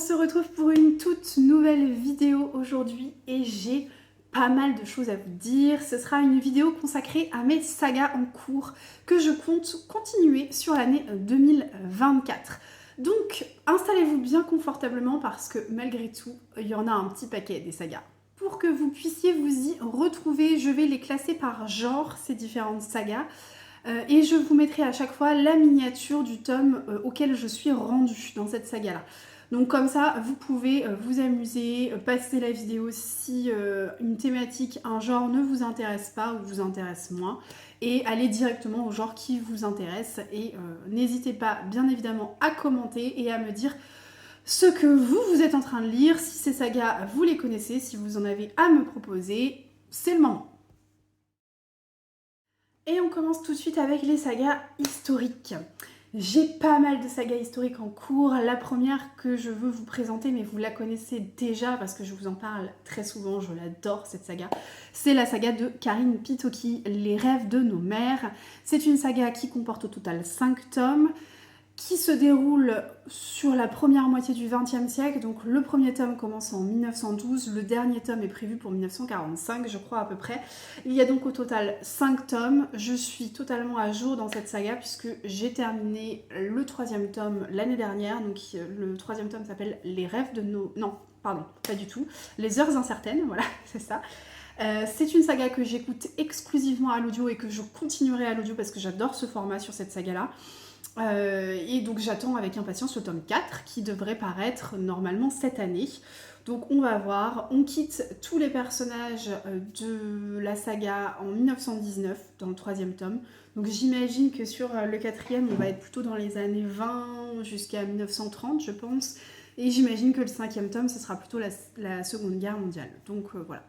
se retrouve pour une toute nouvelle vidéo aujourd'hui et j'ai pas mal de choses à vous dire. Ce sera une vidéo consacrée à mes sagas en cours que je compte continuer sur l'année 2024. Donc installez-vous bien confortablement parce que malgré tout, il y en a un petit paquet des sagas. Pour que vous puissiez vous y retrouver, je vais les classer par genre, ces différentes sagas. Et je vous mettrai à chaque fois la miniature du tome auquel je suis rendue dans cette saga-là. Donc comme ça, vous pouvez vous amuser, passer la vidéo si une thématique, un genre ne vous intéresse pas ou vous intéresse moins, et aller directement au genre qui vous intéresse. Et n'hésitez pas, bien évidemment, à commenter et à me dire ce que vous êtes en train de lire, si ces sagas, vous les connaissez, si vous en avez à me proposer, c'est le moment. Et on commence tout de suite avec les sagas historiques. J'ai pas mal de sagas historiques en cours. La première que je veux vous présenter, mais vous la connaissez déjà parce que je vous en parle très souvent, je l'adore cette saga, c'est la saga de Karine Pitoki, Les rêves de nos mères. C'est une saga qui comporte au total 5 tomes, qui se déroule sur la première moitié du XXe siècle. Donc le premier tome commence en 1912, le dernier tome est prévu pour 1945, je crois à peu près. Il y a donc au total 5 tomes. Je suis totalement à jour dans cette saga puisque j'ai terminé le 3e tome l'année dernière. Donc le 3e tome s'appelle Les rêves de nos... Non, pardon, pas du tout. Les heures incertaines, voilà, c'est ça. C'est une saga que j'écoute exclusivement à l'audio et que je continuerai à l'audio parce que j'adore ce format sur cette saga-là. Et donc j'attends avec impatience le tome 4 qui devrait paraître normalement cette année. Donc on va voir, on quitte tous les personnages de la saga en 1919 dans le 3e tome. Donc j'imagine que sur le 4e on va être plutôt dans les années 20 jusqu'à 1930 je pense. Et j'imagine que le 5e tome ce sera plutôt la Seconde Guerre mondiale. Donc voilà,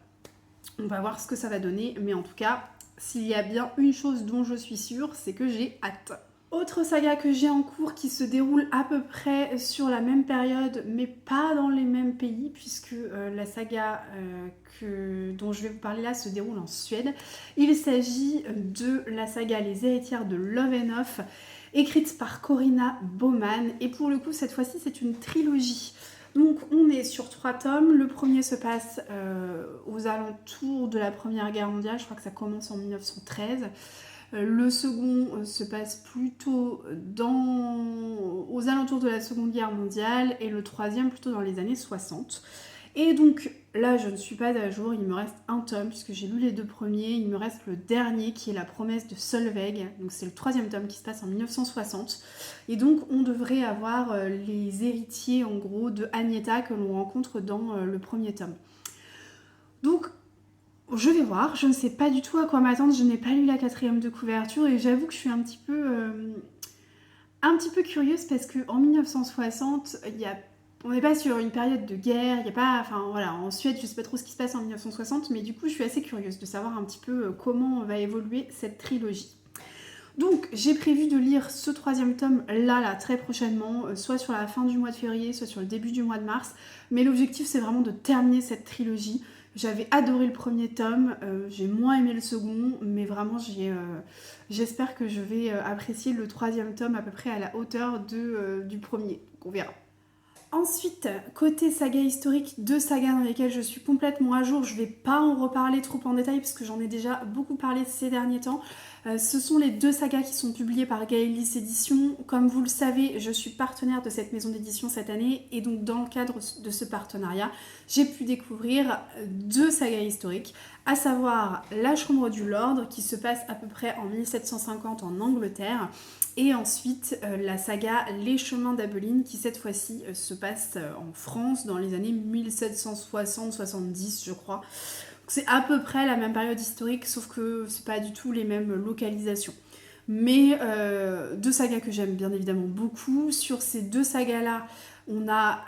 on va voir ce que ça va donner. Mais en tout cas, s'il y a bien une chose dont je suis sûre, c'est que j'ai hâte. Autre saga que j'ai en cours qui se déroule à peu près sur la même période mais pas dans les mêmes pays puisque la saga dont je vais vous parler là se déroule en Suède. Il s'agit de la saga Les héritières de Love and Off écrite par Corinna Baumann et pour le coup cette fois-ci c'est une trilogie. Donc on est sur 3 tomes, le premier se passe aux alentours de la Première Guerre mondiale, je crois que ça commence en 1913. Le second se passe plutôt aux alentours de la Seconde Guerre mondiale et le troisième plutôt dans les années 60. Et donc là je ne suis pas à jour, il me reste un tome puisque j'ai lu les 2 premiers, il me reste le dernier qui est La promesse de Solveig, donc c'est le 3e tome qui se passe en 1960. Et donc on devrait avoir les héritiers en gros de Agneta que l'on rencontre dans le premier tome. Donc je vais voir, je ne sais pas du tout à quoi m'attendre, je n'ai pas lu la 4e de couverture et j'avoue que je suis un petit peu curieuse parce qu'en 1960, on n'est pas sur une période de guerre, il n'y a pas... Enfin voilà, en Suède, je ne sais pas trop ce qui se passe en 1960, mais du coup je suis assez curieuse de savoir un petit peu comment va évoluer cette trilogie. Donc j'ai prévu de lire ce 3e tome là très prochainement, soit sur la fin du mois de février, soit sur le début du mois de mars, mais l'objectif c'est vraiment de terminer cette trilogie. J'avais adoré le premier tome, j'ai moins aimé le second, mais vraiment j'espère que je vais apprécier le 3e tome à peu près à la hauteur du premier, donc on verra. Ensuite, côté saga historique, 2 sagas dans lesquelles je suis complètement à jour, je ne vais pas en reparler trop en détail parce que j'en ai déjà beaucoup parlé ces derniers temps. Ce sont les 2 sagas qui sont publiées par Gaëlis Éditions. Comme vous le savez, je suis partenaire de cette maison d'édition cette année et donc dans le cadre de ce partenariat, j'ai pu découvrir 2 sagas historiques, à savoir La Chambre du Lord qui se passe à peu près en 1750 en Angleterre et ensuite la saga Les Chemins d'Abeline qui cette fois-ci se passe en France dans les années 1760-70 je crois. C'est à peu près la même période historique, sauf que c'est pas du tout les mêmes localisations. Mais 2 sagas que j'aime bien évidemment beaucoup. Sur ces 2 sagas-là, on a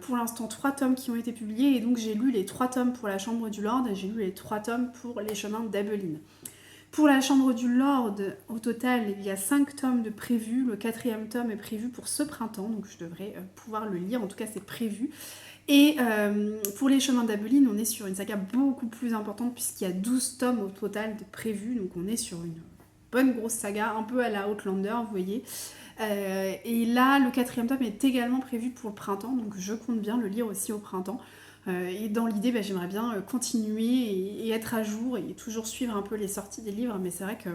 pour l'instant 3 tomes qui ont été publiés, et donc j'ai lu les 3 tomes pour La Chambre du Lord, et j'ai lu les 3 tomes pour Les Chemins d'Abeline. Pour La Chambre du Lord, au total, il y a 5 tomes de prévus. Le 4e tome est prévu pour ce printemps, donc je devrais pouvoir le lire, en tout cas c'est prévu. Et pour Les Chemins d'Abeline, on est sur une saga beaucoup plus importante puisqu'il y a 12 tomes au total de prévus, donc on est sur une bonne grosse saga, un peu à la Outlander, vous voyez. Et là, le 4e tome est également prévu pour le printemps, donc je compte bien le lire aussi au printemps. Et dans l'idée, j'aimerais bien continuer et être à jour et toujours suivre un peu les sorties des livres, mais c'est vrai que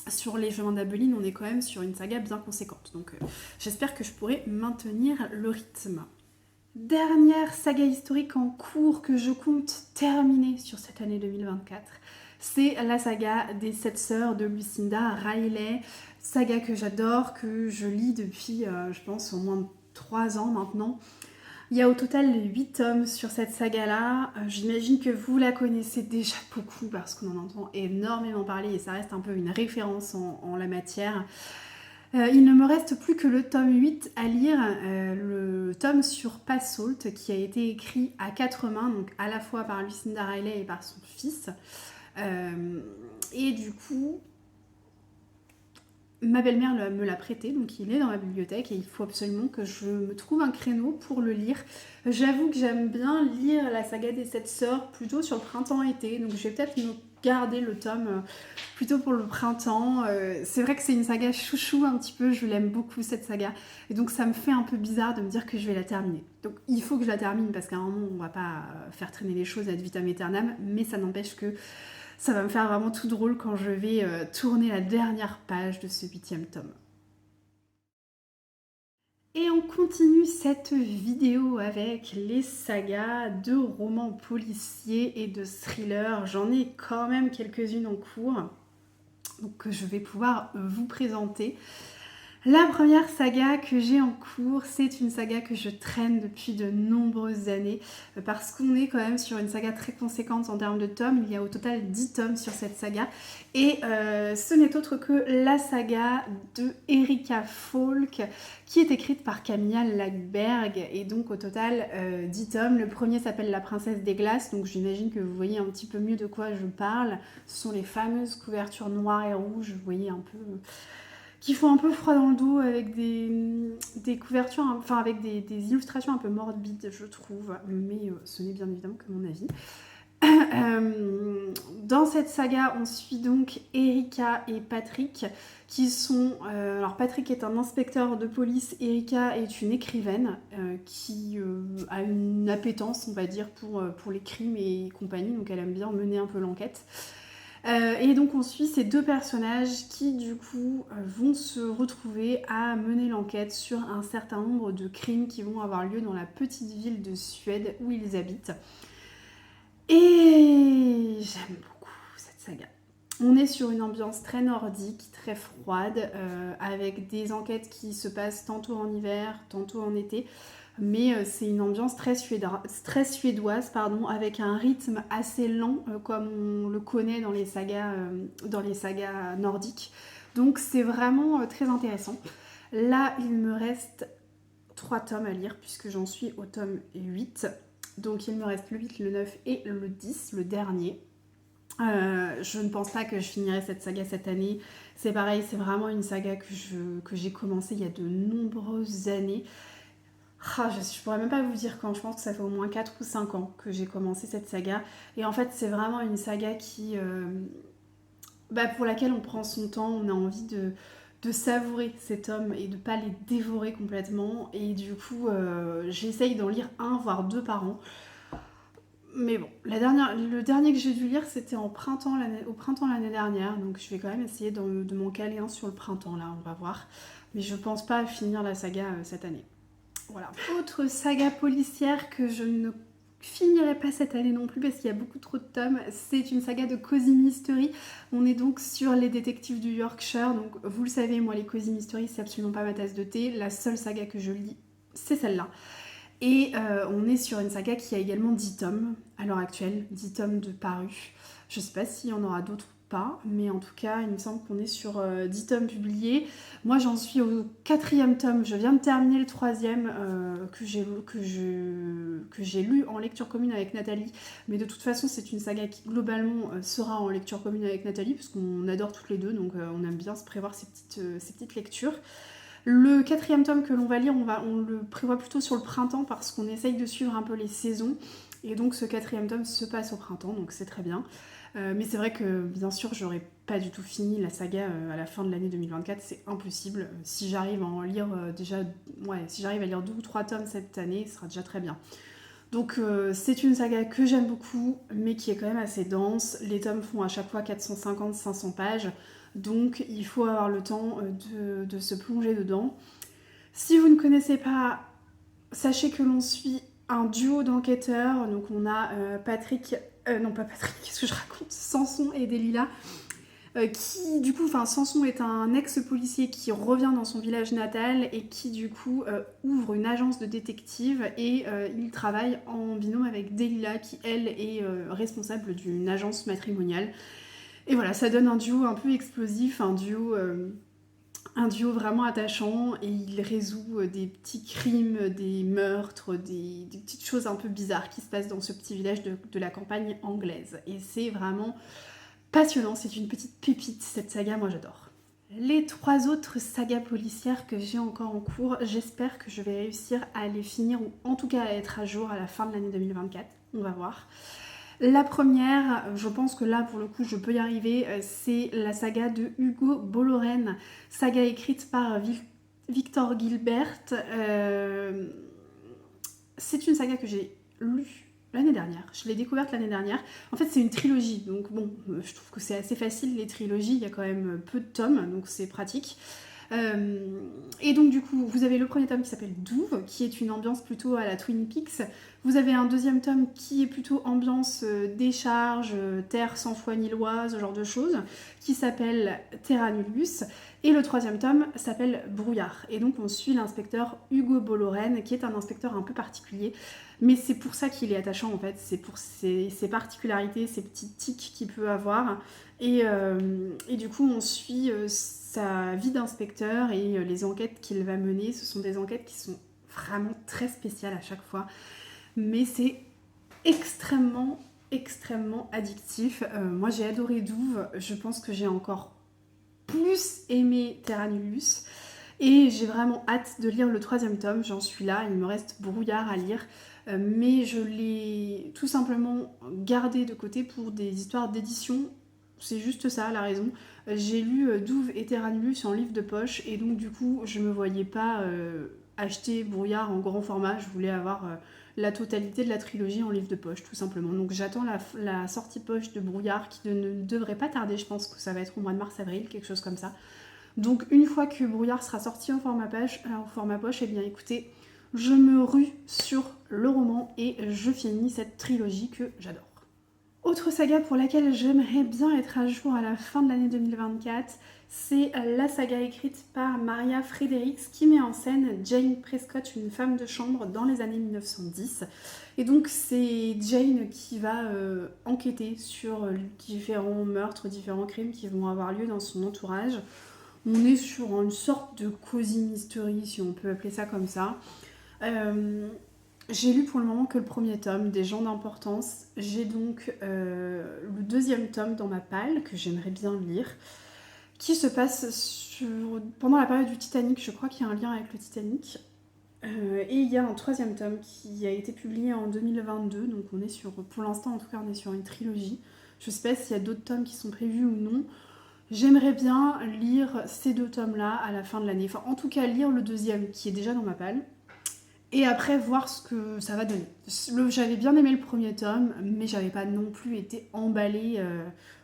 sur les chemins d'Abeline, on est quand même sur une saga bien conséquente. Donc j'espère que je pourrai maintenir le rythme. Dernière saga historique en cours que je compte terminer sur cette année 2024, c'est la saga des 7 sœurs de Lucinda Riley. Saga que j'adore, que je lis depuis, je pense, au moins 3 ans maintenant. Il y a au total 8 tomes sur cette saga-là. J'imagine que vous la connaissez déjà beaucoup parce qu'on en entend énormément parler et ça reste un peu une référence en la matière. Il ne me reste plus que le tome 8 à lire, le tome sur Passault qui a été écrit à 4 mains, donc à la fois par Lucinda Riley et par son fils. Et du coup, ma belle-mère me l'a prêté, donc il est dans ma bibliothèque et il faut absolument que je me trouve un créneau pour le lire. J'avoue que j'aime bien lire la saga des 7 sœurs plutôt sur le printemps-été, donc je vais peut-être me garder le tome plutôt pour le printemps. C'est vrai que c'est une saga chouchou un petit peu, je l'aime beaucoup cette saga, et donc ça me fait un peu bizarre de me dire que je vais la terminer. Donc il faut que je la termine parce qu'à un moment on va pas faire traîner les choses ad vitam aeternam, mais ça n'empêche que ça va me faire vraiment tout drôle quand je vais tourner la dernière page de ce 8e tome. Et on continue cette vidéo avec les sagas de romans policiers et de thrillers. J'en ai quand même quelques-unes en cours, donc que je vais pouvoir vous présenter. La première saga que j'ai en cours, c'est une saga que je traîne depuis de nombreuses années parce qu'on est quand même sur une saga très conséquente en termes de tomes. Il y a au total 10 tomes sur cette saga et ce n'est autre que la saga de Erika Falk qui est écrite par Camilla Läckberg et donc au total 10 tomes. Le premier s'appelle La Princesse des Glaces, donc j'imagine que vous voyez un petit peu mieux de quoi je parle. Ce sont les fameuses couvertures noires et rouges, vous voyez un peu... qui font un peu froid dans le dos avec des couvertures, enfin avec des illustrations un peu morbides, je trouve, mais ce n'est bien évidemment que mon avis. Dans cette saga, on suit donc Erika et Patrick, qui sont... alors Patrick est un inspecteur de police, Erika est une écrivaine qui a une appétence, on va dire, pour les crimes et compagnie, donc elle aime bien mener un peu l'enquête. Et donc on suit ces deux personnages qui du coup vont se retrouver à mener l'enquête sur un certain nombre de crimes qui vont avoir lieu dans la petite ville de Suède où ils habitent. Et j'aime beaucoup cette saga. On est sur une ambiance très nordique, très froide, avec des enquêtes qui se passent tantôt en hiver, tantôt en été. Mais c'est une ambiance très suédoise, avec un rythme assez lent, comme on le connaît dans les sagas nordiques. Donc c'est vraiment très intéressant. Là, il me reste 3 tomes à lire, puisque j'en suis au tome 8. Donc il me reste le 8, le 9 et le 10, le dernier. Je ne pense pas que je finirai cette saga cette année. C'est pareil, c'est vraiment une saga que j'ai commencée il y a de nombreuses années. Je pourrais même pas vous dire quand, je pense que ça fait au moins 4 ou 5 ans que j'ai commencé cette saga. Et en fait, c'est vraiment une saga qui, pour laquelle on prend son temps, on a envie de savourer ces tomes et de ne pas les dévorer complètement. Et du coup, j'essaye d'en lire 1 voire 2 par an. Mais bon, le dernier que j'ai dû lire, c'était au printemps l'année dernière. Donc je vais quand même essayer de m'en caler un sur le printemps, là, on va voir. Mais je pense pas finir la saga cette année. Voilà. Autre saga policière que je ne finirai pas cette année non plus parce qu'il y a beaucoup trop de tomes, c'est une saga de Cozy Mystery. On est donc sur les détectives du Yorkshire. Donc vous le savez, moi les Cozy Mystery c'est absolument pas ma tasse de thé. La seule saga que je lis, c'est celle-là. Et on est sur une saga qui a également 10 tomes à l'heure actuelle, 10 tomes de parus. Je sais pas s'il y en aura d'autres ou pas, mais en tout cas, il me semble qu'on est sur 10 tomes publiés. Moi, j'en suis au 4e tome. Je viens de terminer le 3e que j'ai lu en lecture commune avec Nathalie. Mais de toute façon, c'est une saga qui, globalement, sera en lecture commune avec Nathalie, parce qu'on adore toutes les deux, donc on aime bien se prévoir ces petites lectures. Le 4e tome que l'on va lire, on le prévoit plutôt sur le printemps parce qu'on essaye de suivre un peu les saisons. Et donc ce 4e tome se passe au printemps, donc c'est très bien. Mais c'est vrai que bien sûr j'aurais pas du tout fini la saga à la fin de l'année 2024, c'est impossible. Si j'arrive à en lire si j'arrive à lire 2 ou 3 tomes cette année, ce sera déjà très bien. Donc c'est une saga que j'aime beaucoup, mais qui est quand même assez dense. Les tomes font à chaque fois 450-500 pages, donc il faut avoir le temps de se plonger dedans. Si vous ne connaissez pas, sachez que l'on suit un duo d'enquêteurs. Donc on a qu'est-ce que je raconte, Samson et Delilah. Qui du coup, Samson est un ex-policier qui revient dans son village natal et qui du coup ouvre une agence de détective et il travaille en binôme avec Delilah qui elle est responsable d'une agence matrimoniale. Et voilà, ça donne un duo un peu explosif, un duo vraiment attachant et il résout des petits crimes, des meurtres, des petites choses un peu bizarres qui se passent dans ce petit village de la campagne anglaise. Et c'est vraiment passionnant, c'est une petite pépite cette saga, moi j'adore. Les 3 autres sagas policières que j'ai encore en cours, j'espère que je vais réussir à les finir ou en tout cas à être à jour à la fin de l'année 2024, on va voir. La première, je pense que là pour le coup je peux y arriver, c'est la saga de Hugo Bollorén, saga écrite par Victor Gilbert. C'est une saga que j'ai lue l'année dernière, je l'ai découverte l'année dernière. En fait c'est une trilogie, donc bon, je trouve que c'est assez facile les trilogies, il y a quand même peu de tomes, donc c'est pratique. Et donc du coup, vous avez le premier tome qui s'appelle Douve, qui est une ambiance plutôt à la Twin Peaks. Vous avez un deuxième tome qui est plutôt ambiance décharge, terre sans foi ni loi, ce genre de choses, qui s'appelle Terra Nullius. Et le troisième tome s'appelle Brouillard. Et donc on suit l'inspecteur Hugo Bollorén, qui est un inspecteur un peu particulier. Mais c'est pour ça qu'il est attachant en fait, c'est pour ses particularités, ses petits tics qu'il peut avoir. Et du coup, on suit sa vie d'inspecteur et les enquêtes qu'il va mener. Ce sont des enquêtes qui sont vraiment très spéciales à chaque fois. Mais c'est extrêmement, extrêmement addictif. Moi, j'ai adoré Douve. Je pense que j'ai encore plus aimé Terra Nullius. Et j'ai vraiment hâte de lire le troisième tome. J'en suis là. Il me reste Brouillard à lire. Mais je l'ai tout simplement gardé de côté pour des histoires d'édition. C'est juste ça la raison. J'ai lu Douve et Terra Nullius en livre de poche et donc du coup je me voyais pas acheter Brouillard en grand format. Je voulais avoir la totalité de la trilogie en livre de poche tout simplement. Donc j'attends la sortie poche de Brouillard qui ne devrait pas tarder. Je pense que ça va être au mois de mars-avril, quelque chose comme ça. Donc une fois que Brouillard sera sorti en format poche, eh bien écoutez, je me rue sur le roman et je finis cette trilogie que j'adore. Autre saga pour laquelle j'aimerais bien être à jour à la fin de l'année 2024, c'est la saga écrite par Maria Fredericks qui met en scène Jane Prescott, une femme de chambre dans les années 1910. Et donc c'est Jane qui va enquêter sur différents meurtres, différents crimes qui vont avoir lieu dans son entourage. On est sur une sorte de cozy mystery, si on peut appeler ça comme ça. J'ai lu pour le moment que le premier tome, des gens d'importance. J'ai donc le deuxième tome dans ma palle, que j'aimerais bien lire, qui se passe pendant la période du Titanic. Je crois qu'il y a un lien avec le Titanic. Et il y a un troisième tome qui a été publié en 2022, donc on est pour l'instant en tout cas, on est sur une trilogie. Je sais pas s'il y a d'autres tomes qui sont prévus ou non. J'aimerais bien lire ces 2 tomes-là à la fin de l'année. Enfin, en tout cas, lire le deuxième qui est déjà dans ma palle. Et après, voir ce que ça va donner. J'avais bien aimé le premier tome, mais j'avais pas non plus été emballée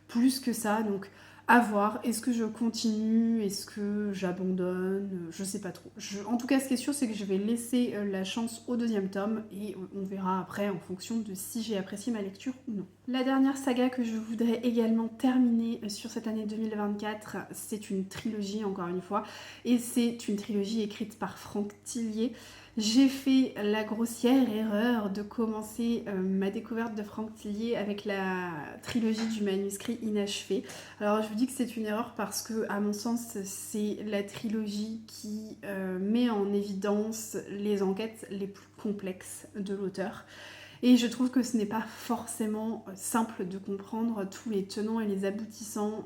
plus que ça. Donc, à voir. Est-ce que je continue? Est-ce que j'abandonne? Je sais pas trop. En tout cas, ce qui est sûr, c'est que je vais laisser la chance au deuxième tome et on verra après en fonction de si j'ai apprécié ma lecture ou non. La dernière saga que je voudrais également terminer sur cette année 2024, c'est une trilogie encore une fois. Et c'est une trilogie écrite par Franck Tillier. J'ai fait la grossière erreur de commencer ma découverte de Franck Tillier avec la trilogie du manuscrit inachevé. Alors je vous dis que c'est une erreur parce que, à mon sens, c'est la trilogie qui met en évidence les enquêtes les plus complexes de l'auteur. Et je trouve que ce n'est pas forcément simple de comprendre tous les tenants et les aboutissants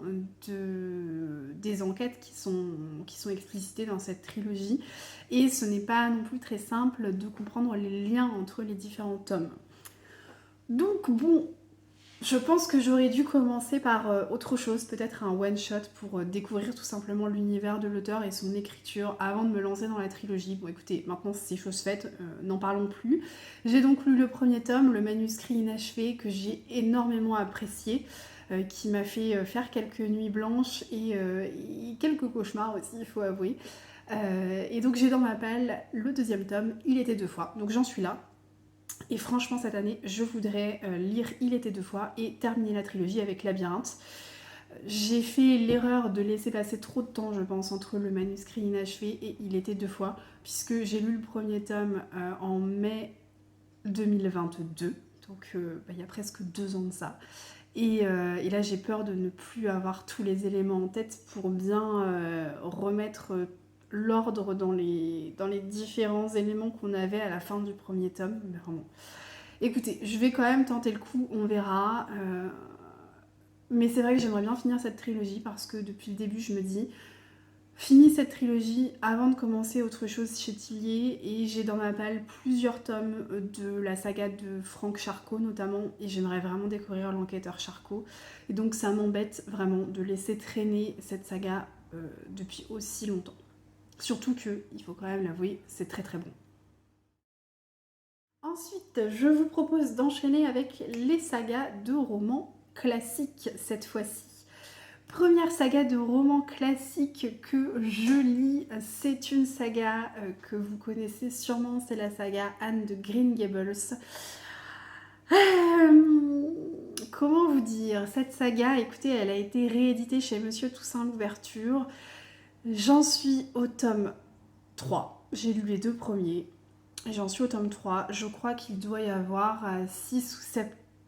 des enquêtes qui sont explicités dans cette trilogie. Et ce n'est pas non plus très simple de comprendre les liens entre les différents tomes. Donc bon, Je pense que j'aurais dû commencer par autre chose, peut-être un one-shot pour découvrir tout simplement l'univers de l'auteur et son écriture avant de me lancer dans la trilogie. Bon écoutez, maintenant c'est chose faite, n'en parlons plus. J'ai donc lu le premier tome, le manuscrit inachevé, que j'ai énormément apprécié, qui m'a fait faire quelques nuits blanches et quelques cauchemars aussi, il faut avouer. Et donc j'ai dans ma palle le deuxième tome, Il était deux fois, donc j'en suis là. Et franchement, cette année, je voudrais lire Il était deux fois et terminer la trilogie avec Labyrinthe. J'ai fait l'erreur de laisser passer trop de temps, je pense, entre le manuscrit inachevé et Il était deux fois, puisque j'ai lu le premier tome en mai 2022, donc il y a presque 2 ans de ça. Et là, j'ai peur de ne plus avoir tous les éléments en tête pour bien remettre l'ordre dans les différents éléments qu'on avait à la fin du premier tome. Mais vraiment. Écoutez, je vais quand même tenter le coup, on verra. Mais c'est vrai que j'aimerais bien finir cette trilogie parce que depuis le début, je me dis, finis cette trilogie avant de commencer autre chose chez Tillier. Et j'ai dans ma palle plusieurs tomes de la saga de Franck Charcot notamment. Et j'aimerais vraiment découvrir l'enquêteur Charcot. Et donc ça m'embête vraiment de laisser traîner cette saga depuis aussi longtemps. Surtout que, il faut quand même l'avouer, c'est très très bon. Ensuite, je vous propose d'enchaîner avec les sagas de romans classiques cette fois-ci. Première saga de romans classique que je lis, c'est une saga que vous connaissez sûrement, c'est la saga Anne de Green Gables. Comment vous dire, cette saga, écoutez, elle a été rééditée chez Monsieur Toussaint Louverture. J'en suis au tome 3. J'ai lu les 2 premiers. J'en suis au tome 3. Je crois qu'il doit y avoir 6 ou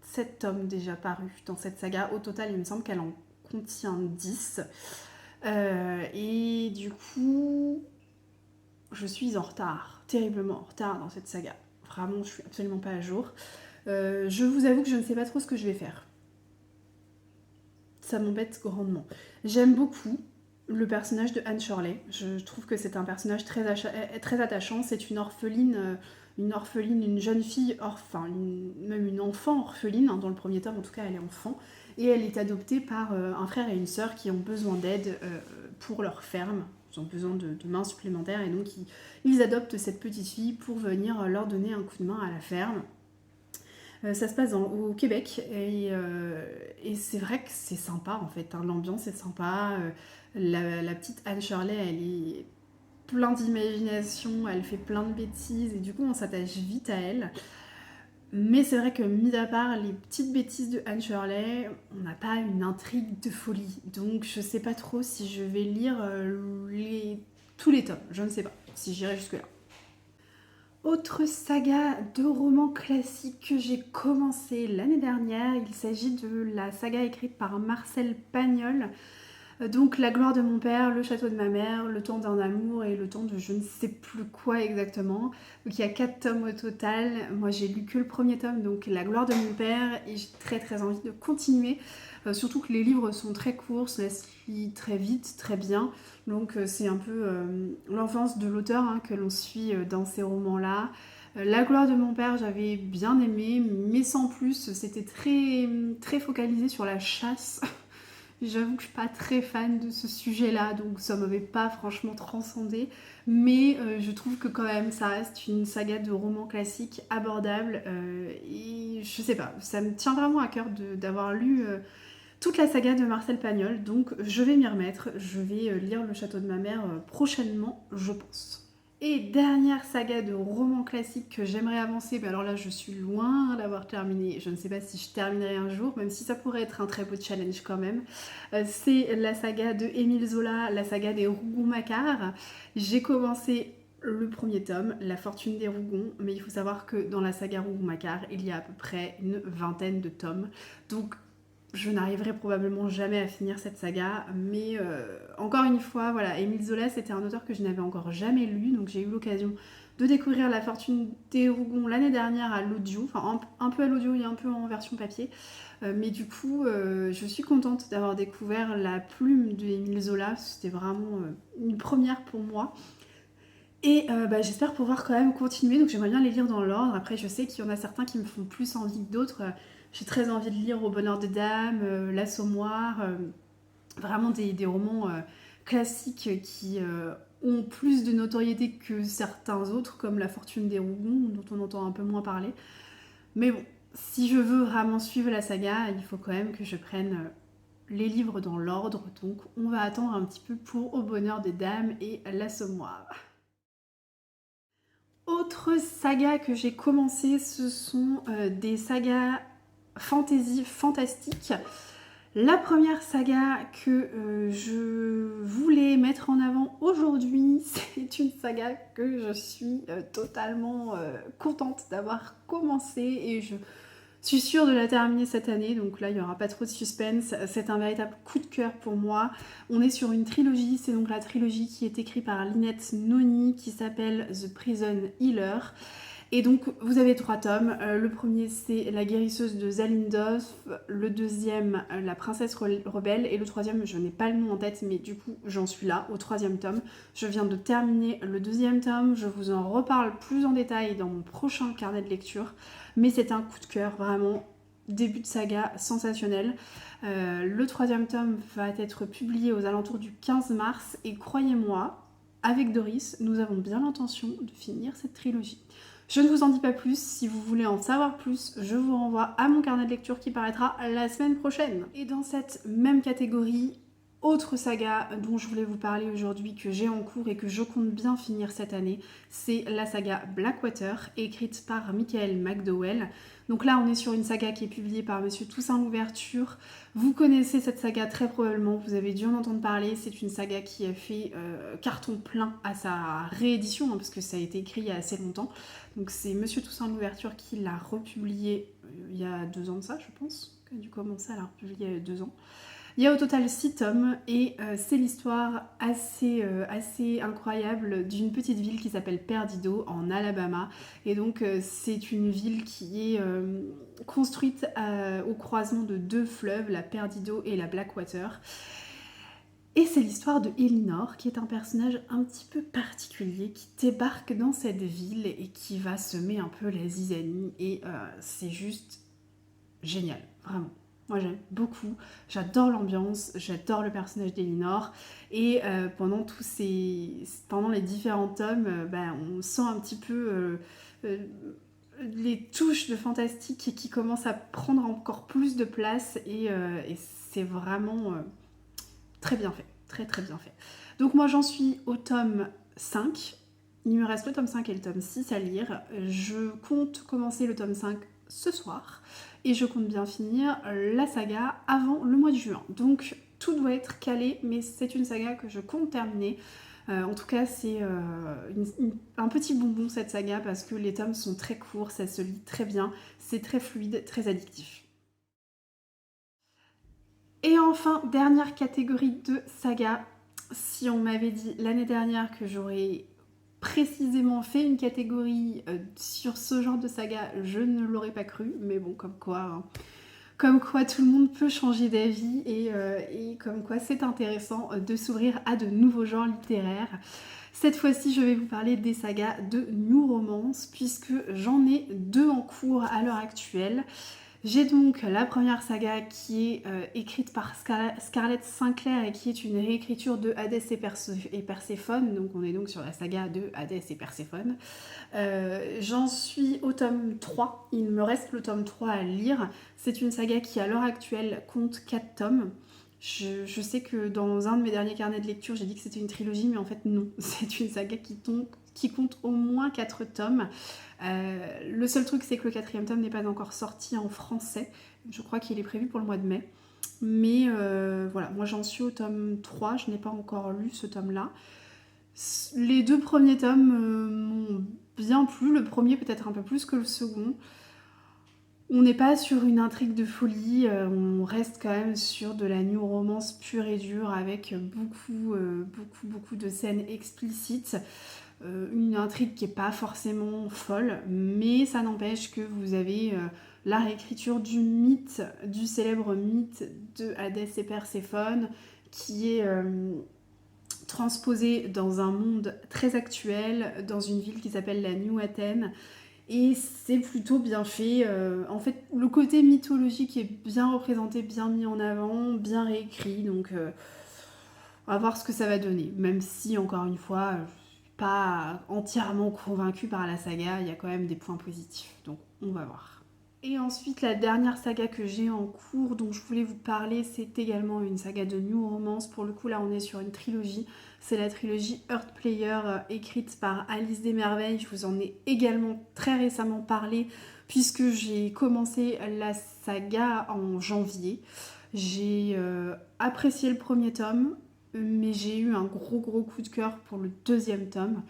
7 tomes déjà parus dans cette saga. Au total, il me semble qu'elle en contient 10. Et du coup, je suis en retard, terriblement en retard dans cette saga. Vraiment, je suis absolument pas à jour. Je vous avoue que je ne sais pas trop ce que je vais faire. Ça m'embête grandement. J'aime beaucoup le personnage de Anne Shirley. Je trouve que c'est un personnage très attachant. C'est une orpheline, une jeune fille, même une enfant orpheline. Hein, dans le premier tome, en tout cas, elle est enfant. Et elle est adoptée par un frère et une sœur qui ont besoin d'aide pour leur ferme. Ils ont besoin de mains supplémentaires et donc ils adoptent cette petite fille pour venir leur donner un coup de main à la ferme. Ça se passe au Québec et c'est vrai que c'est sympa en fait, hein, l'ambiance est sympa, la petite Anne Shirley elle est plein d'imagination, elle fait plein de bêtises et du coup on s'attache vite à elle. Mais c'est vrai que mis à part les petites bêtises de Anne Shirley, on n'a pas une intrigue de folie. Donc je sais pas trop si je vais lire tous les tomes, je ne sais pas si j'irai jusque là. Autre saga de romans classiques que j'ai commencé l'année dernière, il s'agit de la saga écrite par Marcel Pagnol. Donc La gloire de mon père, Le château de ma mère, Le temps d'un amour et Le temps de je ne sais plus quoi exactement. Donc il y a 4 tomes au total. Moi j'ai lu que le premier tome, donc La gloire de mon père, et j'ai très envie de continuer. Surtout que les livres sont très courts, ça se lit très vite, très bien. Donc c'est un peu l'enfance de l'auteur hein, que l'on suit dans ces romans-là. La gloire de mon père, j'avais bien aimé, mais sans plus, c'était très focalisé sur la chasse. J'avoue que je suis pas très fan de ce sujet-là, donc ça m'avait pas franchement transcendé. Mais je trouve que quand même ça reste une saga de romans classiques abordable. Et je sais pas, ça me tient vraiment à cœur d'avoir lu toute la saga de Marcel Pagnol. Donc je vais m'y remettre, je vais lire Le château de ma mère prochainement, je pense. Et dernière saga de roman classique que j'aimerais avancer, mais alors là je suis loin d'avoir terminé, je ne sais pas si je terminerai un jour, même si ça pourrait être un très beau challenge quand même. C'est la saga de Émile Zola, la saga des Rougon-Macquart. J'ai commencé le premier tome, La fortune des Rougon, mais il faut savoir que dans la saga Rougon-Macquart, il y a à peu près une vingtaine de tomes. Donc je n'arriverai probablement jamais à finir cette saga, mais encore une fois, voilà, Émile Zola, c'était un auteur que je n'avais encore jamais lu, donc j'ai eu l'occasion de découvrir La fortune des Rougon l'année dernière à l'audio, enfin un peu à l'audio et un peu en version papier, mais du coup, je suis contente d'avoir découvert la plume d'Émile Zola, c'était vraiment une première pour moi. Et j'espère pouvoir quand même continuer, donc j'aimerais bien les lire dans l'ordre. Après je sais qu'il y en a certains qui me font plus envie que d'autres. J'ai très envie de lire Au bonheur des dames, L'Assommoir, vraiment des romans classiques qui ont plus de notoriété que certains autres, comme La Fortune des Rougon, dont on entend un peu moins parler. Mais bon, si je veux vraiment suivre la saga, il faut quand même que je prenne les livres dans l'ordre, donc on va attendre un petit peu pour Au bonheur des dames et L'Assommoir. Autre saga que j'ai commencé, ce sont des sagas fantasy fantastiques. La première saga que je voulais mettre en avant aujourd'hui, c'est une saga que je suis totalement contente d'avoir commencé et je suis sûre de la terminer cette année, donc là il n'y aura pas trop de suspense. C'est un véritable coup de cœur pour moi. On est sur une trilogie, c'est donc la trilogie qui est écrite par Lynette Noni qui s'appelle The Prison Healer. Et donc vous avez 3 tomes. Le premier c'est La guérisseuse de Zalindov, le deuxième La princesse rebelle et le troisième je n'ai pas le nom en tête mais du coup j'en suis là au 3e tome. Je viens de terminer le 2e tome, je vous en reparle plus en détail dans mon prochain carnet de lecture. Mais c'est un coup de cœur, vraiment, début de saga sensationnel. Le 3e tome va être publié aux alentours du 15 mars et croyez-moi, avec Doris, nous avons bien l'intention de finir cette trilogie. Je ne vous en dis pas plus, si vous voulez en savoir plus, je vous renvoie à mon carnet de lecture qui paraîtra la semaine prochaine. Et dans cette même catégorie, autre saga dont je voulais vous parler aujourd'hui, que j'ai en cours et que je compte bien finir cette année, c'est la saga Blackwater, écrite par Michael McDowell. Donc là, on est sur une saga qui est publiée par Monsieur Toussaint Louverture. Vous connaissez cette saga très probablement, vous avez dû en entendre parler. C'est une saga qui a fait carton plein à sa réédition, hein, parce que ça a été écrit il y a assez longtemps. Donc c'est Monsieur Toussaint Louverture qui l'a republié il y a 2 ans de ça, je pense, qui a dû commencer à la republier il y a 2 ans. Il y a au total 6 tomes et c'est l'histoire assez incroyable d'une petite ville qui s'appelle Perdido en Alabama. Et donc c'est une ville qui est construite au croisement de 2 fleuves, la Perdido et la Blackwater. Et c'est l'histoire de Elinor, qui est un personnage un petit peu particulier, qui débarque dans cette ville et qui va semer un peu la zizanie. Et c'est juste génial, vraiment. Moi j'aime beaucoup, j'adore l'ambiance, j'adore le personnage d'Elinor et pendant les différents tomes, on sent un petit peu les touches de fantastique qui commencent à prendre encore plus de place et c'est vraiment très bien fait, très très bien fait. Donc moi j'en suis au tome 5, il me reste le tome 5 et le tome 6 à lire. Je compte commencer le tome 5 ce soir et je compte bien finir la saga avant le mois de juin. Donc tout doit être calé, mais c'est une saga que je compte terminer. En tout cas, c'est un petit bonbon cette saga parce que les tomes sont très courts, ça se lit très bien, c'est très fluide, très addictif. Et enfin, dernière catégorie de saga. Si on m'avait dit l'année dernière que j'aurais précisément fait une catégorie sur ce genre de saga, je ne l'aurais pas cru, mais bon, comme quoi tout le monde peut changer d'avis et comme quoi c'est intéressant de s'ouvrir à de nouveaux genres littéraires. Cette fois-ci, je vais vous parler des sagas de New Romance, puisque j'en ai 2 en cours à l'heure actuelle. J'ai donc la première saga qui est écrite par Scarlett Sinclair et qui est une réécriture de Hadès et Perséphone. Donc on est donc sur la saga de Hadès et Perséphone. J'en suis au tome 3, il me reste le tome 3 à lire. C'est une saga qui à l'heure actuelle compte 4 tomes. Je sais que dans un de mes derniers carnets de lecture, j'ai dit que c'était une trilogie, mais en fait non, c'est une saga qui compte au moins 4 tomes. Le seul truc, c'est que le 4e tome n'est pas encore sorti en français. Je crois qu'il est prévu pour le mois de mai. Mais voilà, moi j'en suis au tome 3, je n'ai pas encore lu ce tome-là. Les 2 premiers tomes m'ont bien plu, le premier peut-être un peu plus que le second. On n'est pas sur une intrigue de folie, on reste quand même sur de la new romance pure et dure avec beaucoup de scènes explicites. Une intrigue qui n'est pas forcément folle, mais ça n'empêche que vous avez la réécriture du célèbre mythe de Hadès et Perséphone, qui est transposé dans un monde très actuel, dans une ville qui s'appelle la New Athènes, Et c'est plutôt bien fait. En fait, le côté mythologique est bien représenté, bien mis en avant, bien réécrit. Donc, on va voir ce que ça va donner. Même si, encore une fois, je suis pas entièrement convaincue par la saga, il y a quand même des points positifs. Donc, on va voir. Et ensuite, la dernière saga que j'ai en cours, dont je voulais vous parler, c'est également une saga de New Romance. Pour le coup, là, on est sur une trilogie. C'est la trilogie Earth Player, écrite par Alice Desmerveilles. Je vous en ai également très récemment parlé, puisque j'ai commencé la saga en janvier. J'ai apprécié le premier tome, mais j'ai eu un gros coup de cœur pour le deuxième tome.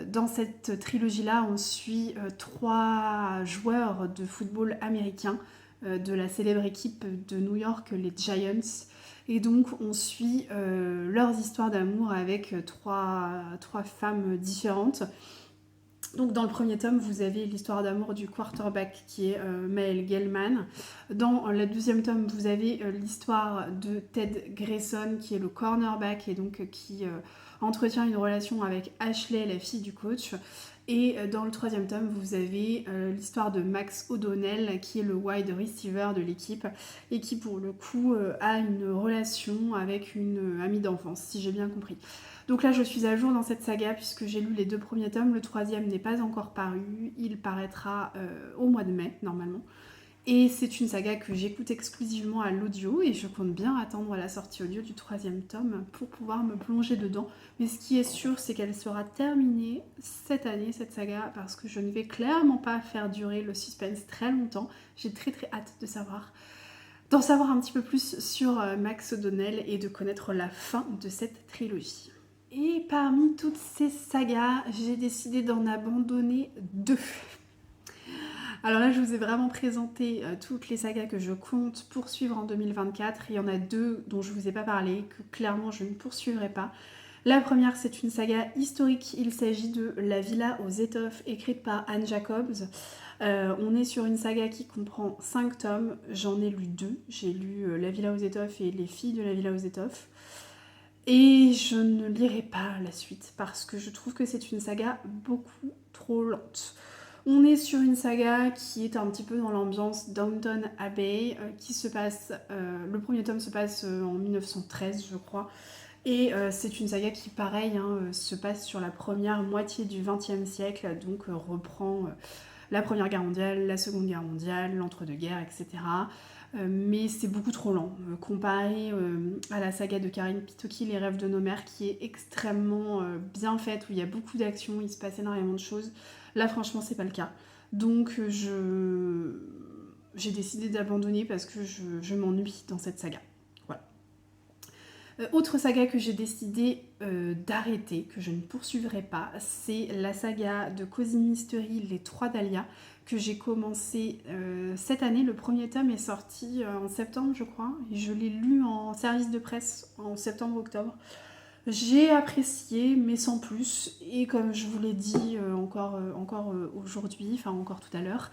Dans cette trilogie-là, on suit 3 joueurs de football américain de la célèbre équipe de New York, les Giants. Et donc, on suit leurs histoires d'amour avec trois femmes différentes. Donc, dans le premier tome, vous avez l'histoire d'amour du quarterback qui est Maël Gellman. Dans le deuxième tome, vous avez l'histoire de Ted Grayson qui est le cornerback et donc qui entretient une relation avec Ashley, la fille du coach. Et dans le troisième tome, vous avez l'histoire de Max O'Donnell qui est le wide receiver de l'équipe et qui pour le coup a une relation avec une amie d'enfance, si j'ai bien compris. Donc là, je suis à jour dans cette saga puisque j'ai lu les 2 premiers tomes. Le troisième n'est pas encore paru. Il paraîtra au mois de mai, normalement. Et c'est une saga que j'écoute exclusivement à l'audio et je compte bien attendre la sortie audio du 3e tome pour pouvoir me plonger dedans. Mais ce qui est sûr, c'est qu'elle sera terminée cette année, cette saga, parce que je ne vais clairement pas faire durer le suspense très longtemps. J'ai très hâte d'en savoir un petit peu plus sur Max O'Donnell et de connaître la fin de cette trilogie. Et parmi toutes ces sagas, j'ai décidé d'en abandonner 2. Alors là, je vous ai vraiment présenté toutes les sagas que je compte poursuivre en 2024. Il y en a 2 dont je ne vous ai pas parlé, que clairement je ne poursuivrai pas. La première, c'est une saga historique. Il s'agit de La Villa aux étoffes, écrite par Anne Jacobs. On est sur une saga qui comprend 5 tomes. J'en ai lu 2. J'ai lu La Villa aux étoffes et Les filles de la Villa aux étoffes. Et je ne lirai pas la suite parce que je trouve que c'est une saga beaucoup trop lente. On est sur une saga qui est un petit peu dans l'ambiance Downton Abbey, qui se passe... le premier tome se passe en 1913, je crois. Et c'est une saga qui, pareil, se passe sur la première moitié du XXe siècle, donc reprend la Première Guerre mondiale, la Seconde Guerre mondiale, l'entre-deux-guerres, etc. Mais c'est beaucoup trop lent, comparé à la saga de Karin Pitoki, Les Rêves de nos mères, qui est extrêmement bien faite, où il y a beaucoup d'action, il se passe énormément de choses. Là, franchement, c'est pas le cas. Donc, j'ai décidé d'abandonner parce que je m'ennuie dans cette saga. Voilà. Autre saga que j'ai décidé d'arrêter, que je ne poursuivrai pas, c'est la saga de Cozy Mystery, Les Trois Dahlias, que j'ai commencé cette année. Le premier tome est sorti en septembre, je crois, et je l'ai lu en service de presse en septembre-octobre. J'ai apprécié, mais sans plus, et comme je vous l'ai dit encore aujourd'hui, enfin encore tout à l'heure,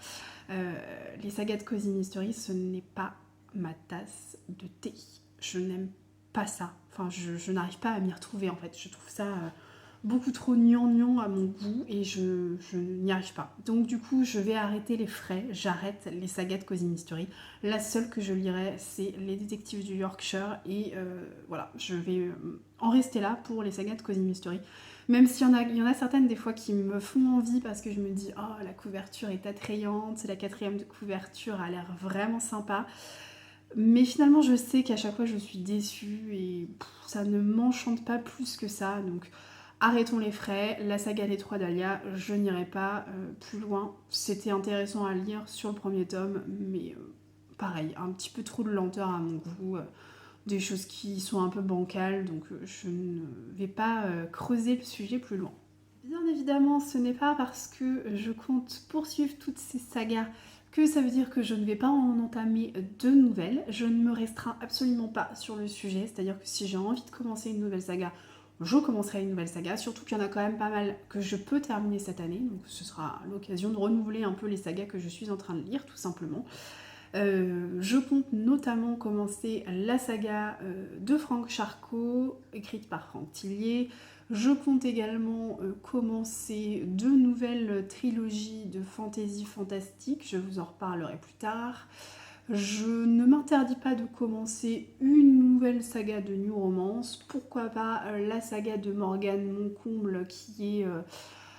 les sagas de Cozy Mystery, ce n'est pas ma tasse de thé. Je n'aime pas ça. Enfin, je n'arrive pas à m'y retrouver en fait. Je trouve ça beaucoup trop gnangnan à mon goût et je n'y arrive pas. Donc du coup, je vais arrêter les frais. J'arrête les sagas de Cozy Mystery. La seule que je lirai, c'est Les Détectives du Yorkshire et voilà, je vais en rester là pour les sagas de Cozy Mystery. Même s'il y en a certaines des fois qui me font envie parce que je me dis « Oh, la couverture est attrayante, la 4e de couverture a l'air vraiment sympa ». Mais finalement, je sais qu'à chaque fois, je suis déçue et ça ne m'enchante pas plus que ça. Donc, arrêtons les frais. La saga des Trois Dahlias, je n'irai pas plus loin. C'était intéressant à lire sur le premier tome, mais pareil, un petit peu trop de lenteur à mon goût. Des choses qui sont un peu bancales, donc je ne vais pas creuser le sujet plus loin. Bien évidemment, ce n'est pas parce que je compte poursuivre toutes ces sagas que ça veut dire que je ne vais pas en entamer de nouvelles. Je ne me restreins absolument pas sur le sujet, c'est-à-dire que si j'ai envie de commencer une nouvelle saga, je commencerai une nouvelle saga, surtout qu'il y en a quand même pas mal que je peux terminer cette année, donc ce sera l'occasion de renouveler un peu les sagas que je suis en train de lire, tout simplement. Je compte notamment commencer la saga de Franck Charcot, écrite par Franck Tillier. Je compte également commencer 2 nouvelles trilogies de fantasy fantastique, je vous en reparlerai plus tard. Je ne m'interdis pas de commencer une nouvelle saga de New Romance, pourquoi pas la saga de Morgane Moncomble qui est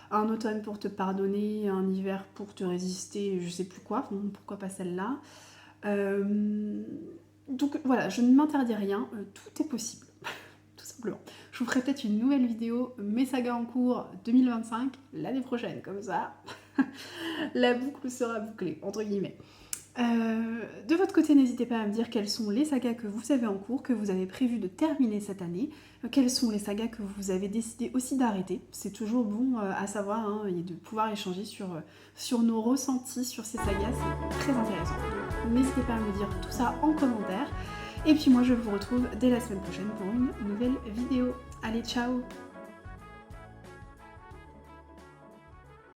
un automne pour te pardonner, un hiver pour te résister, je sais plus quoi, pourquoi pas celle-là. Donc voilà, je ne m'interdis rien, tout est possible, tout simplement. Je vous ferai peut-être une nouvelle vidéo, mes sagas en cours 2025, l'année prochaine, comme ça, la boucle sera bouclée, entre guillemets. De votre côté, n'hésitez pas à me dire quelles sont les sagas que vous avez en cours, que vous avez prévu de terminer cette année, quelles sont les sagas que vous avez décidé aussi d'arrêter. C'est toujours bon à savoir hein, et de pouvoir échanger sur nos ressentis sur ces sagas, c'est très intéressant. Donc, n'hésitez pas à me dire tout ça en commentaire. Et puis moi, je vous retrouve dès la semaine prochaine pour une nouvelle vidéo. Allez, ciao!